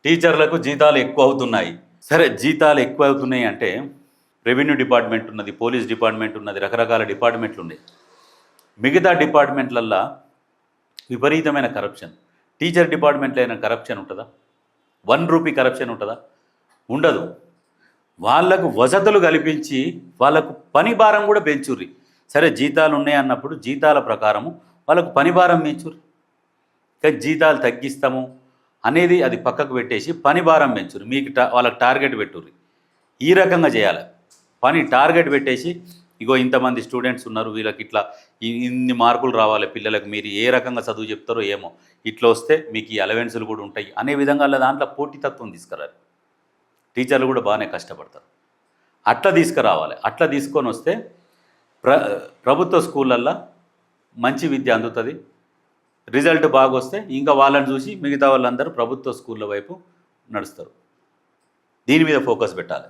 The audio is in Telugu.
టీచర్లకు జీతాలు ఎక్కువ అవుతున్నాయి. సరే జీతాలు ఎక్కువ అవుతున్నాయి అంటే రెవెన్యూ డిపార్ట్మెంట్ ఉన్నది, పోలీస్ డిపార్ట్మెంట్ ఉన్నది, రకరకాల డిపార్ట్మెంట్లు ఉన్నాయి. మిగతా డిపార్ట్మెంట్లల్లో విపరీతమైన కరప్షన్. టీచర్ డిపార్ట్మెంట్లో అయినా కరప్షన్ ఉంటుందా? ₹1 కరప్షన్ ఉంటుందా? ఉండదు. వాళ్ళకు వసతులు కల్పించి వాళ్ళకు పని భారం కూడా పెంచుర్రి. సరే జీతాలు ఉన్నాయి అన్నప్పుడు జీతాల ప్రకారము వాళ్ళకు పని భారం పెంచుర్రి. కానీ జీతాలు తగ్గిస్తాము అనేది అది పక్కకు పెట్టేసి పని భారం పెంచుర్రి. మీకు వాళ్ళకి టార్గెట్ పెట్టుర్రి. ఈ రకంగా చేయాలి. పని టార్గెట్ పెట్టేసి ఇగో ఇంతమంది స్టూడెంట్స్ ఉన్నారు, వీళ్ళకి ఇట్లా ఇన్ని మార్కులు రావాలి పిల్లలకు, మీరు ఏ రకంగా చదువు చెప్తారో ఏమో, ఇట్లా వస్తే మీకు ఈ అలవెన్సులు కూడా ఉంటాయి అనే విధంగా దాంట్లో పోటీతత్వం తీసుకురాలి. టీచర్లు కూడా బాగానే కష్టపడతారు. అట్లా తీసుకురావాలి. అట్లా తీసుకొని వస్తే ప్రభుత్వ స్కూళ్ళల్లో మంచి విద్య అందుతుంది. రిజల్ట్ బాగా వస్తే ఇంకా వాళ్ళని చూసి మిగతా వాళ్ళందరూ ప్రభుత్వ స్కూళ్ళ వైపు నడుస్తారు. దీని మీద ఫోకస్ పెట్టాలి.